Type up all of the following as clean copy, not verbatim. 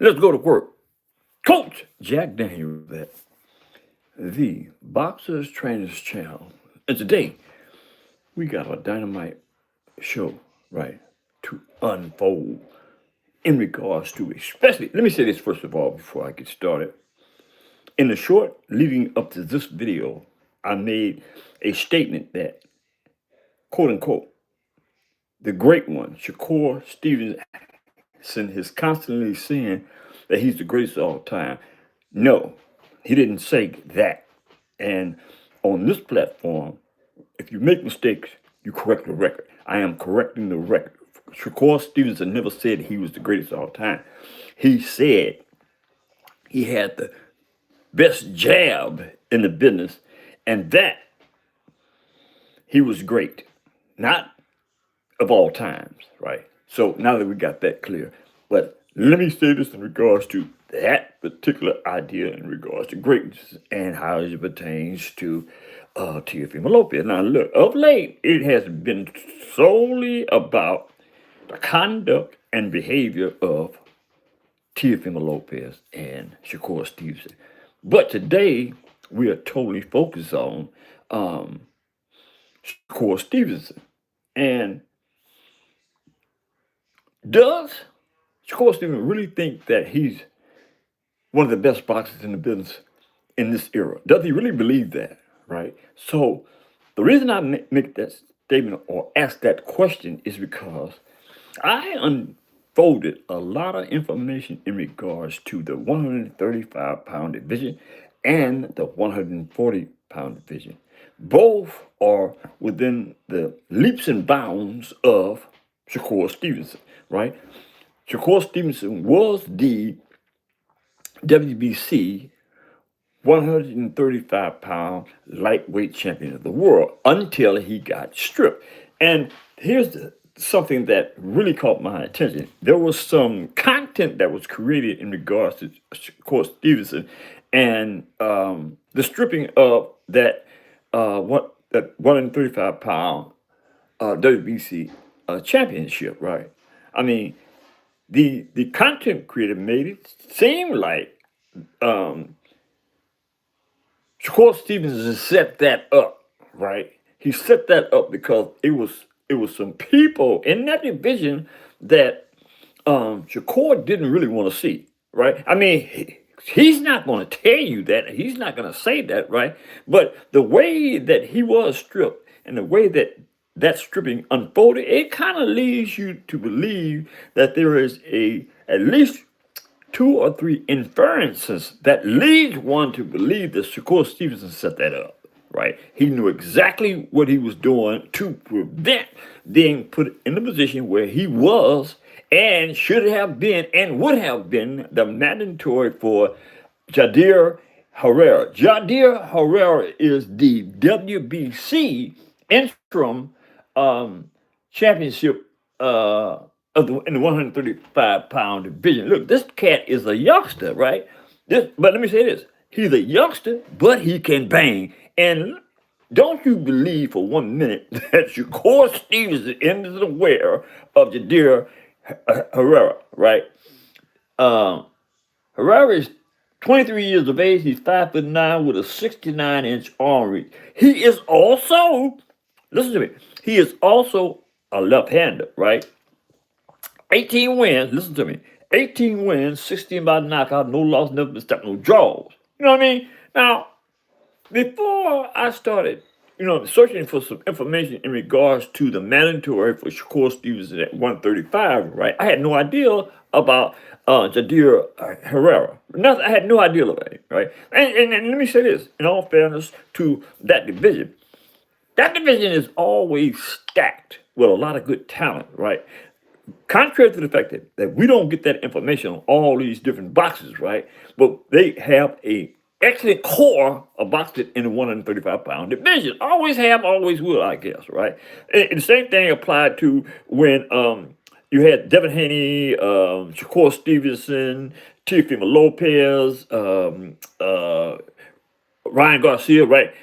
Let's go to work. Coach Jack Daniels at the Boxers Trainers Channel. And today we got a dynamite show, right, to unfold in regards to, especially, let me say this first of all before I get started. In the short leading up to this video, I made a statement that, quote unquote, the great one, Shakur Stevenson, is constantly saying that he's the greatest of all time. No, he didn't say that. And on this platform, if you make mistakes, you correct the record. I am correcting the record. Shakur Stevenson never said he was the greatest of all time. He said he had the best jab in the business, and that he was great, not of all times, right? So now that we got that clear, but let me say this in regards to that particular idea in regards to greatness and how it pertains to Teofimo Lopez. Now, look, of late, it has been solely about the conduct and behavior of Teofimo Lopez and Shakur Stevenson. But today, we are totally focused on Shakur Stevenson. And does Shakur Stevenson really think that he's one of the best boxers in the business in this era? Does he really believe that, right? So the reason I make that statement or ask that question is because I unfolded a lot of information in regards to the 135-pound division and the 140-pound division. Both are within the leaps and bounds of Shakur Stevenson, right? Shakur Stevenson was the WBC 135-pound lightweight champion of the world until he got stripped. And here's something that really caught my attention. There was some content that was created in regards to Shakur Stevenson and the stripping of that 135-pound WBC championship, right? I mean, the content creator made it seem like Shakur Stevenson set that up, right? He set that up because it was some people in that division that Shakur didn't really want to see, right? I mean, he's not going to tell you that. He's not going to say that, right? But the way that he was stripped and the way that that stripping unfolded, it kind of leads you to believe that there is at least 2 or 3 inferences that leads one to believe that Shakur Stevenson set that up, right? He knew exactly what he was doing to prevent being put in the position where he was and should have been and would have been the mandatory for Jadir Herrera. Jadir Herrera is the WBC interim championship in the 135-pound division. Look, this cat is a youngster, right? But let me say this. He's a youngster, but he can bang. And don't you believe for 1 minute that Shakur Stevenson is aware of Jadir Herrera, right? Herrera is 23 years of age. He's 5'9" with a 69-inch arm reach. He is also, listen to me, he is also a left-hander, right? 18 wins, listen to me, 18 wins, 16 by knockout, no loss, never step, no draws. You know what I mean? Now, before I started, searching for some information in regards to the mandatory for Shakur Stevenson at 135, right? I had no idea about Jadir Herrera. Nothing, I had no idea about it, right? And let me say this, in all fairness to that division is always stacked with a lot of good talent, right? Contrary to the fact that we don't get that information on all these different boxes, right? But they have a excellent core of boxers in the 135-pound division. Always have, always will, I guess, right? And the same thing applied to when you had Devin Haney, Shakur Stevenson, Teofimo Lopez, Ryan Garcia, right?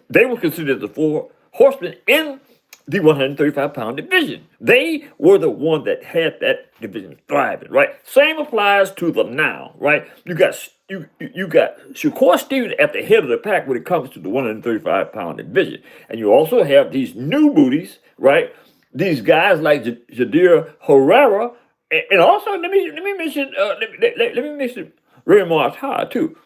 They were considered the 4 horsemen in the 135-pound division. They were the one that had that division thriving, right? Same applies to the now, right? You got Shakur Stevens at the head of the pack when it comes to the 135-pound division, and you also have these new booties, right? These guys like Jadir Herrera, and also let me mention let me mention Ray Martin too.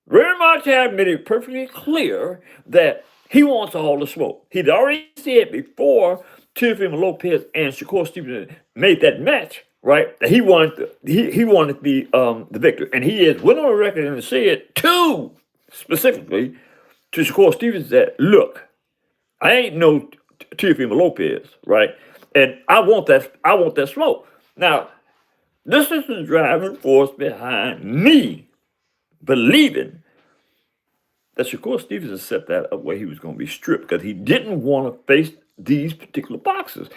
Ray Martin made it perfectly clear that he wants all the smoke. He'd already said before Teofimo Lopez and Shakur Stevenson made that match, right? That he wanted the victor, and he has went on the record and said specifically to Shakur Stevenson that look, I ain't no Teofimo Lopez, right? And I want that smoke. Now, this is the driving force behind me believing that Shakur Stevenson set that up where he was going to be stripped because he didn't want to face these particular boxers.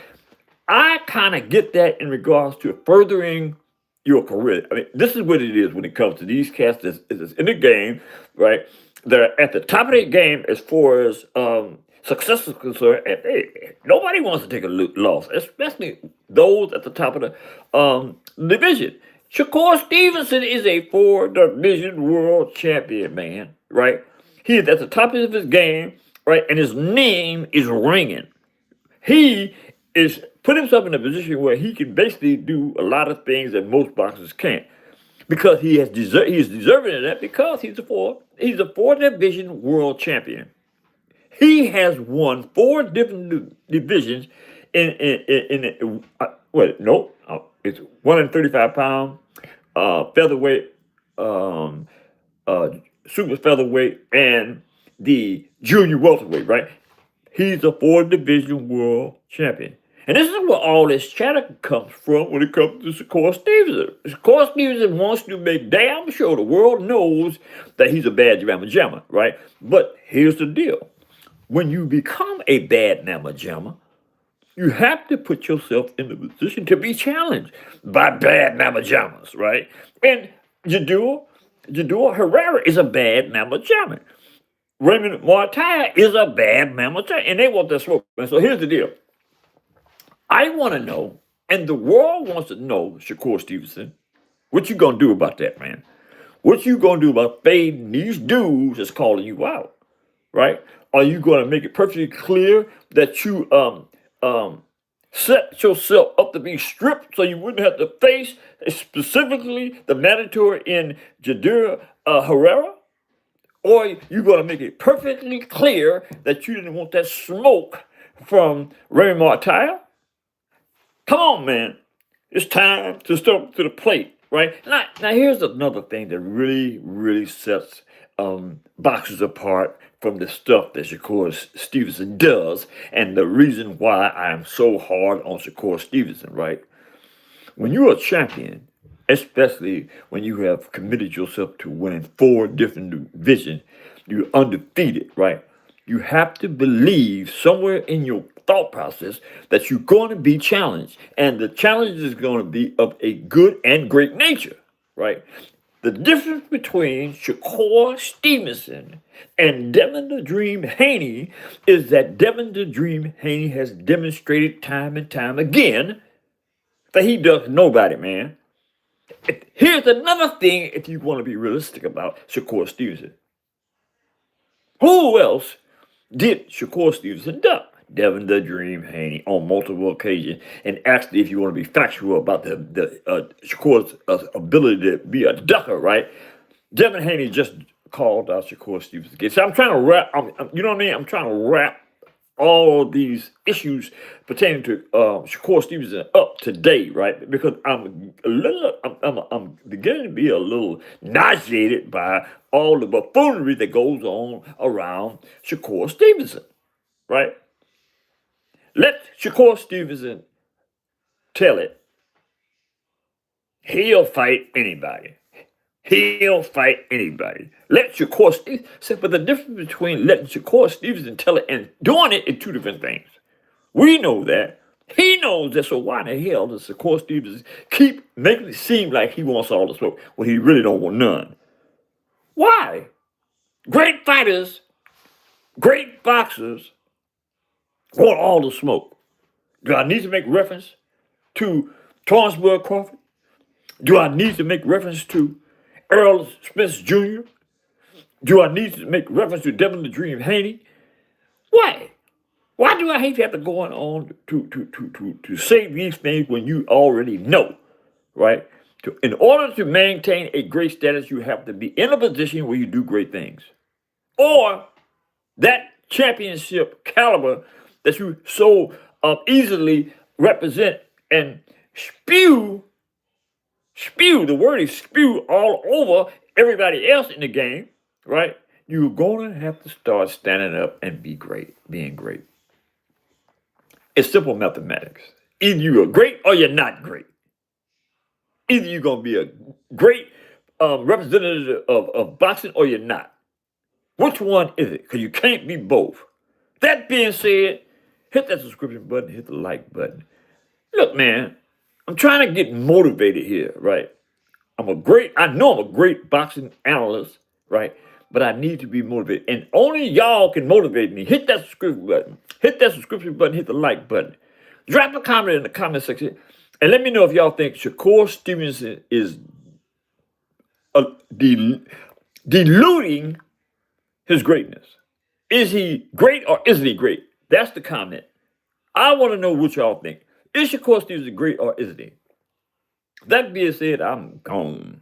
I kind of get that in regards to furthering your career. I mean, this is what it is when it comes to these cats that's in the game, right? They're at the top of their game as far as success is concerned. And nobody wants to take a loss, especially those at the top of the division. Shakur Stevenson is a four-division world champion, man, right? He is at the top of his game, right? And his name is ringing. He is put himself in a position where he can basically do a lot of things that most boxers can't, because he is deserving of that because he's a four division world champion. He has won four different divisions it's 135-pound, featherweight, super featherweight, and the junior welterweight, right? He's a four-division world champion. And this is where all this chatter comes from when it comes to Shakur Stevenson. Shakur Stevenson wants to make damn sure the world knows that he's a bad jammer, right? But here's the deal. When you become a bad jammer, you have to put yourself in the position to be challenged by bad jammers, right? And Jadur Herrera is a bad jammer. Raymond Martin is a bad jammer, and they want that smoke. And so here's the deal. I want to know, and the world wants to know, Shakur Stevenson, what you gonna do about that, man? What you gonna do about fading these dudes that's calling you out, right? Are you gonna make it perfectly clear that you set yourself up to be stripped so you wouldn't have to face specifically the mandatory in Jadir Herrera? Or you gonna make it perfectly clear that you didn't want that smoke from Raymond Martin? Come on, man. It's time to step up to the plate, right? Now here's another thing that really, really sets boxers apart from the stuff that Shakur Stevenson does, and the reason why I'm so hard on Shakur Stevenson, right? When you're a champion, especially when you have committed yourself to winning four different divisions, you're undefeated, right? You have to believe somewhere in your thought process that you're going to be challenged, and the challenge is going to be of a good and great nature, right? The difference between Shakur Stevenson and Devin the Dream Haney is that Devin the Dream Haney has demonstrated time and time again that he does nobody, man. Here's another thing if you want to be realistic about Shakur Stevenson. Who else did Shakur Stevenson duck? Devin the Dream Haney on multiple occasions. And actually, if you want to be factual about the Shakur's ability to be a ducker, right? Devin Haney just called out Shakur Stevenson. So I'm trying to wrap, you know what I mean? I'm trying to wrap all of these issues pertaining to Shakur Stevenson up today, right? Because I'm beginning to be a little nauseated by all the buffoonery that goes on around Shakur Stevenson, right? Let Shakur Stevenson tell it. He'll fight anybody. He'll fight anybody. Let Shakur Stevenson, but the difference between letting Shakur Stevenson tell it and doing it is two different things. We know that. He knows that, so why the hell does Shakur Stevenson keep making it seem like he wants all the smoke when he really don't want none? Why? Great fighters, great boxers Want all the smoke. Do I need to make reference to Torrance Bud Crawford? Do I need to make reference to Earl Spence Jr.? Do I need to make reference to Devin the Dream Haney? Why? Why do I hate to have to go on to say these things when you already know, right? In order to maintain a great status, you have to be in a position where you do great things. Or that championship caliber that you so easily represent and spew, the word is spew all over everybody else in the game, right? You're going to have to start standing up and being great. It's simple mathematics. Either you're great or you're not great. Either you're going to be a great representative of boxing or you're not. Which one is it? Because you can't be both. That being said, hit that subscription button, hit the like button. Look, man, I'm trying to get motivated here, right? I know I'm a great boxing analyst, right? But I need to be motivated. And only y'all can motivate me. Hit that subscription button. Hit that subscription button, hit the like button. Drop a comment in the comment section. And let me know if y'all think Shakur Stevenson is diluting his greatness. Is he great or isn't he great? That's the comment. I want to know what y'all think. Is Shakur Stevenson great or isn't he? That being said, I'm gone.